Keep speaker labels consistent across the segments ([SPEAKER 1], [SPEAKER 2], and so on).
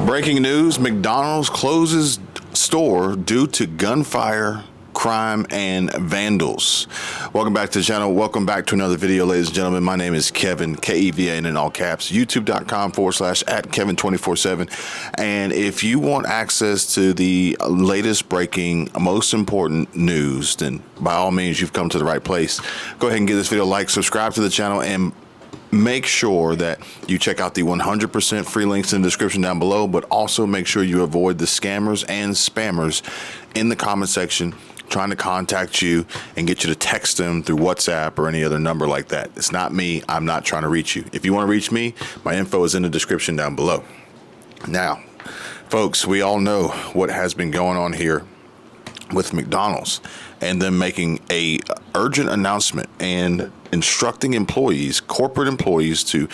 [SPEAKER 1] Breaking news, McDonald's closes store due to gunfire, crime, and vandals. Welcome back to the channel. Welcome back to another video, ladies and gentlemen. My name is Kevin, K-E-V-A-N in all caps, youtube.com/@Kevin247. And if you want access to the latest breaking, most important news, then by all means, you've come to the right place. Go ahead and give this video a like, subscribe to the channel, and make sure that you check out the 100% free links in the description down below, but also make sure you avoid the scammers and spammers in the comment section trying to contact you and get you to text them through WhatsApp or any other number like that. It's not me. I'm not trying to reach you. If you want to reach me, my info is in the description down below. Now, folks, we all know what has been going on here with McDonald's and them making a urgent announcement and instructing employees, corporate employees, to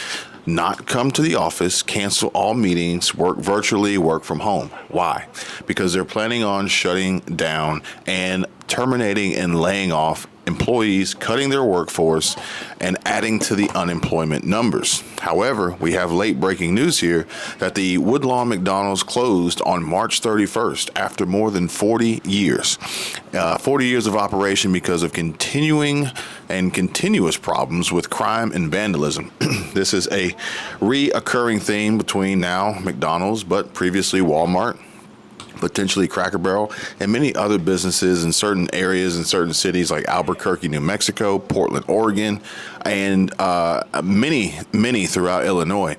[SPEAKER 1] not come to the office, cancel all meetings, work virtually, work from home. Why? Because they're planning on shutting down and terminating and laying off employees, cutting their workforce, and adding to the unemployment numbers. However, we have late breaking news here that the Woodlawn McDonald's closed on March 31st after more than 40 years. 40 years of operation because of continuing and continuous problems with crime and vandalism. This is a reoccurring theme between now McDonald's, but previously Walmart, potentially Cracker Barrel, and many other businesses in certain areas in certain cities like Albuquerque, New Mexico, Portland, Oregon, and many throughout Illinois.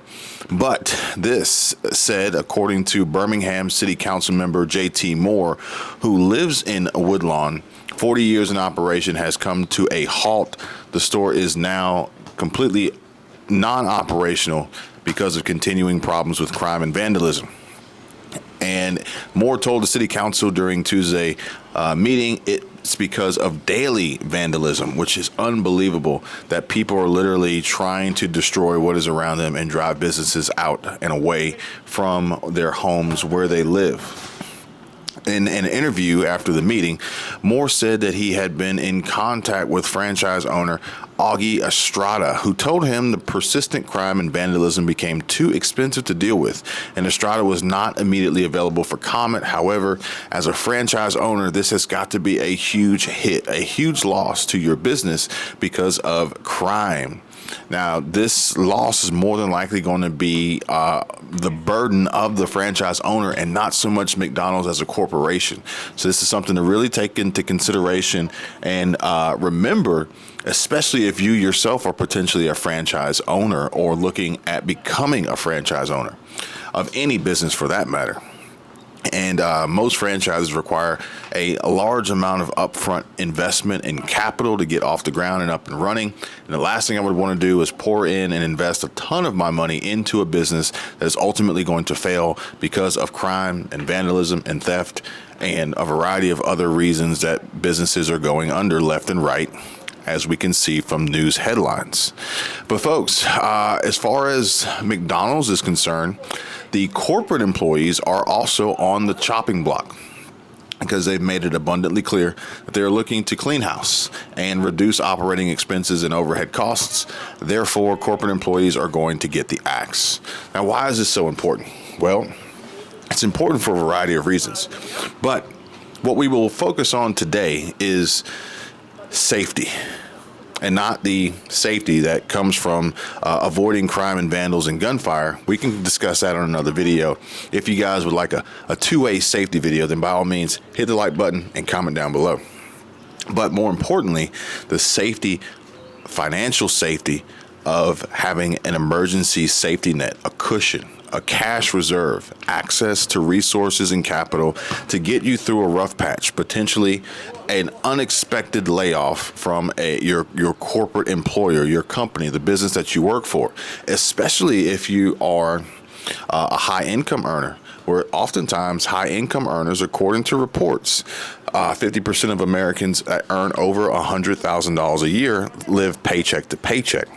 [SPEAKER 1] But this said, according to Birmingham City Council member J.T. Moore, who lives in Woodlawn, 40 years in operation has come to a halt. The store is now completely non-operational because of continuing problems with crime and vandalism. And Moore told the city council during Tuesday meeting it's because of daily vandalism, which is unbelievable, that people are literally trying to destroy what is around them and drive businesses out and away from their homes where they live. In an interview after the meeting, Moore said that he had been in contact with franchise owner Augie Estrada, who told him the persistent crime and vandalism became too expensive to deal with, and Estrada was not immediately available for comment. However, as a franchise owner, this has got to be a huge hit, a huge loss to your business because of crime. Now, this loss is more than likely going to be the burden of the franchise owner and not so much McDonald's as a corporation. So this is something to really take into consideration and remember, especially if you yourself are potentially a franchise owner or looking at becoming a franchise owner of any business for that matter. And most franchises require a large amount of upfront investment in capital to get off the ground and up and running. And the last thing I would want to do is pour in and invest a ton of my money into a business that is ultimately going to fail because of crime and vandalism and theft and a variety of other reasons that businesses are going under left and right, as we can see from news headlines. But folks, as far as McDonald's is concerned, the corporate employees are also on the chopping block because they've made it abundantly clear that they're looking to clean house and reduce operating expenses and overhead costs. Therefore, corporate employees are going to get the axe. Now, why is this so important? Well, it's important for a variety of reasons, but what we will focus on today is safety, and not the safety that comes from avoiding crime and vandals and gunfire. We can discuss that on another video. If you guys would like a two-way safety video, then by all means, hit the like button and comment down below. But more importantly, the safety, financial safety of having an emergency safety net, a cushion, a cash reserve, access to resources and capital to get you through a rough patch, potentially an unexpected layoff from your corporate employer, your company, the business that you work for, especially if you are a high income earner, where oftentimes high income earners, according to reports, 50% of Americans that earn over $100,000 a year live paycheck to paycheck.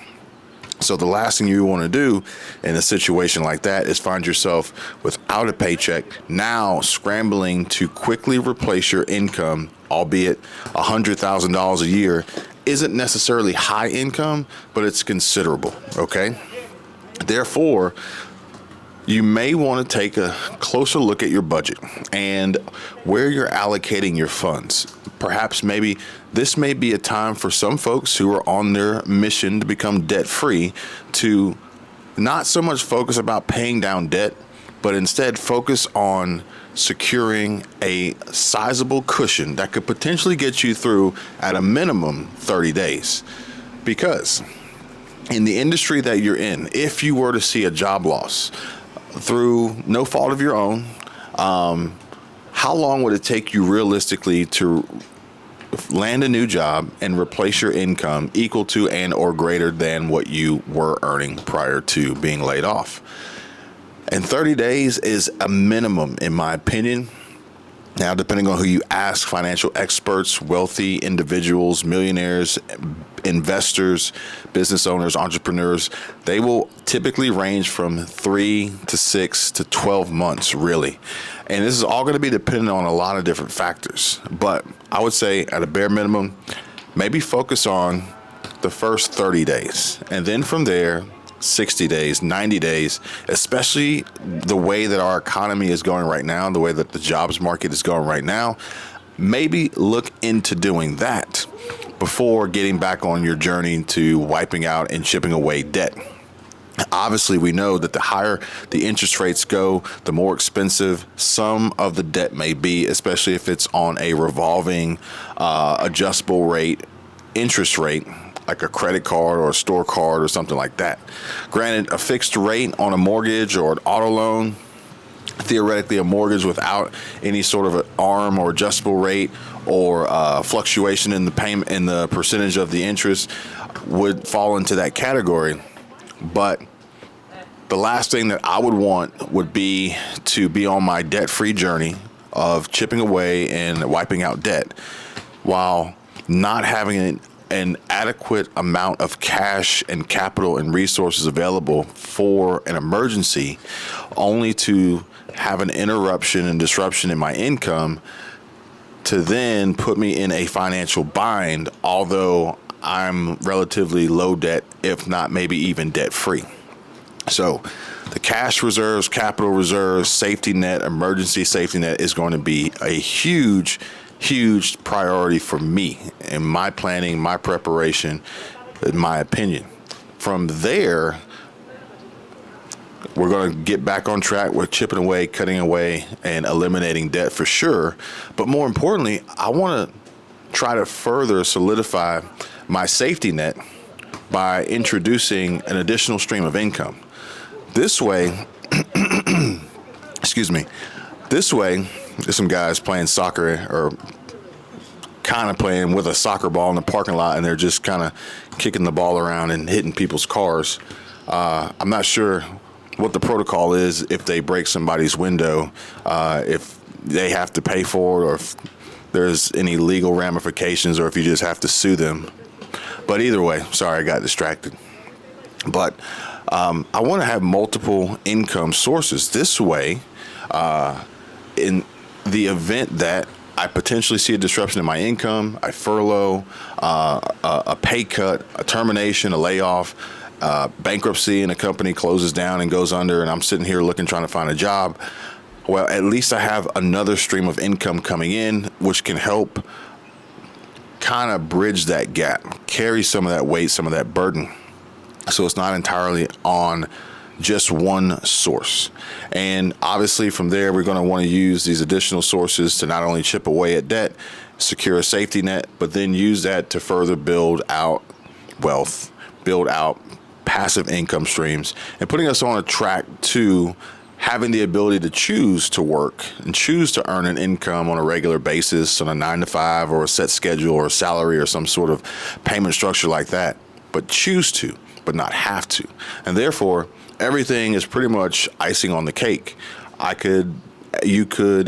[SPEAKER 1] So the last thing you want to do in a situation like that is find yourself without a paycheck, now scrambling to quickly replace your income, albeit $100,000 a year isn't necessarily high income, but it's considerable, okay? Therefore, you may want to take a closer look at your budget and where you're allocating your funds. Perhaps maybe this may be a time for some folks who are on their mission to become debt-free to not so much focus about paying down debt, but instead focus on securing a sizable cushion that could potentially get you through at a minimum 30 days. Because in the industry that you're in, if you were to see a job loss through no fault of your own, how long would it take you realistically to land a new job and replace your income equal to and or greater than what you were earning prior to being laid off? And 30 days is a minimum, in my opinion. Now, depending on who you ask, financial experts, wealthy individuals, millionaires, investors, business owners, entrepreneurs, they will typically range from 3 to 6 to 12 months, really. And this is all going to be dependent on a lot of different factors. But I would say at a bare minimum, maybe focus on the first 30 days. And then from there, 60 days, 90 days, especially the way that our economy is going right now, the way that the jobs market is going right now, maybe look into doing that before getting back on your journey to wiping out and chipping away debt. Obviously, we know that the higher the interest rates go, the more expensive some of the debt may be, especially if it's on a revolving adjustable rate interest rate, like a credit card or a store card or something like that. Granted, a fixed rate on a mortgage or an auto loan, theoretically a mortgage without any sort of an ARM or adjustable rate or fluctuation in the payment in the percentage of the interest would fall into that category. But the last thing that I would want would be to be on my debt-free journey of chipping away and wiping out debt while not having an adequate amount of cash and capital and resources available for an emergency, only to have an interruption and disruption in my income to then put me in a financial bind, although I'm relatively low debt, if not maybe even debt free. So the cash reserves, capital reserves, safety net, emergency safety net is going to be a huge priority for me in my planning, my preparation, in my opinion. From there, we're going to get back on track with chipping away, cutting away, and eliminating debt for sure. But more importantly, I want to try to further solidify my safety net by introducing an additional stream of income. This way, excuse me, this way, there's some guys playing soccer or kind of playing with a soccer ball in the parking lot, and they're just kind of kicking the ball around and hitting people's cars. I'm not sure what the protocol is if they break somebody's window, if they have to pay for it, or if there's any legal ramifications, or if you just have to sue them. But either way, sorry, I got distracted. But I want to have multiple income sources. This way, in the event that I potentially see a disruption in my income, I furlough, a pay cut, a termination, a layoff, bankruptcy, and a company closes down and goes under, and I'm sitting here trying to find a job. Well, at least I have another stream of income coming in, which can help kind of bridge that gap, carry some of that weight, some of that burden. So it's not entirely on just one source. And obviously from there, we're going to want to use these additional sources to not only chip away at debt, secure a safety net, but then use that to further build out wealth, build out passive income streams, and putting us on a track to having the ability to choose to work and choose to earn an income on a regular basis on a 9-to-5 or a set schedule or a salary or some sort of payment structure like that, but choose to, but not have to. And therefore, everything is pretty much icing on the cake.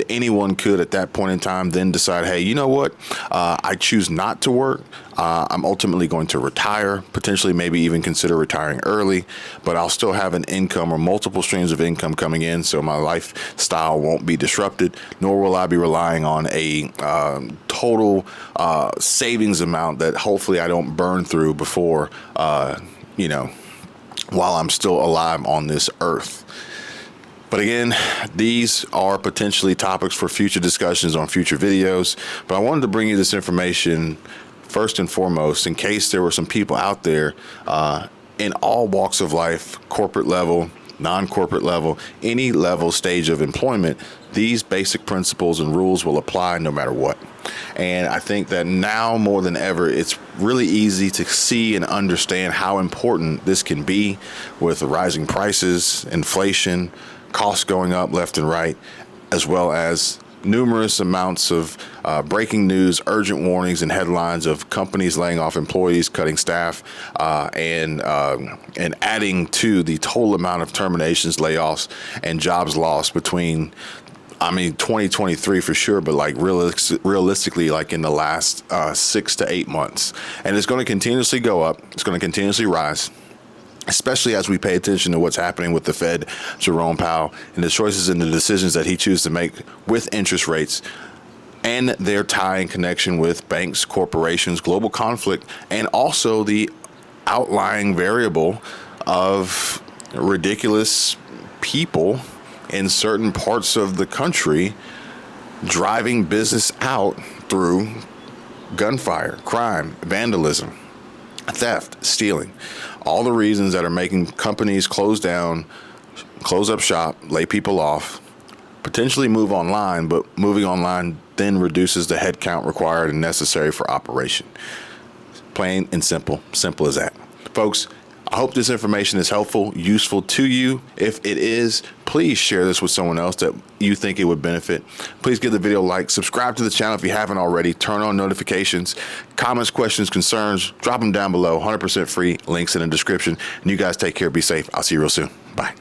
[SPEAKER 1] Anyone could at that point in time then decide, hey, you know what? I choose not to work. I'm ultimately going to retire, potentially maybe even consider retiring early, but I'll still have an income or multiple streams of income coming in, so my lifestyle won't be disrupted, nor will I be relying on a total savings amount that hopefully I don't burn through before, while I'm still alive on this earth. But again, these are potentially topics for future discussions on future videos. But I wanted to bring you this information first and foremost in case there were some people out there in all walks of life, corporate level, non-corporate level, any level stage of employment. These basic principles and rules will apply no matter what. And I think that now more than ever, it's really easy to see and understand how important this can be with the rising prices, inflation, costs going up left and right, as well as numerous amounts of breaking news, urgent warnings, and headlines of companies laying off employees, cutting staff, and adding to the total amount of terminations, layoffs, and jobs lost between 2023 for sure, but like realistically, like in the last 6 to 8 months. And it's going to continuously go up. It's going to continuously rise, especially as we pay attention to what's happening with the Fed, Jerome Powell, and the choices and the decisions that he chooses to make with interest rates and their tie and connection with banks, corporations, global conflict, and also the outlying variable of ridiculous people in certain parts of the country driving business out through gunfire, crime, vandalism, theft, stealing. All the reasons that are making companies close down, close up shop, lay people off, potentially move online, but moving online then reduces the headcount required and necessary for operation. Plain and simple as that. Folks, I hope this information is helpful, useful to you. If it is, please share this with someone else that you think it would benefit. Please give the video a like, subscribe to the channel if you haven't already, turn on notifications, comments, questions, concerns, drop them down below, 100% free, links in the description. And you guys take care, be safe. I'll see you real soon. Bye.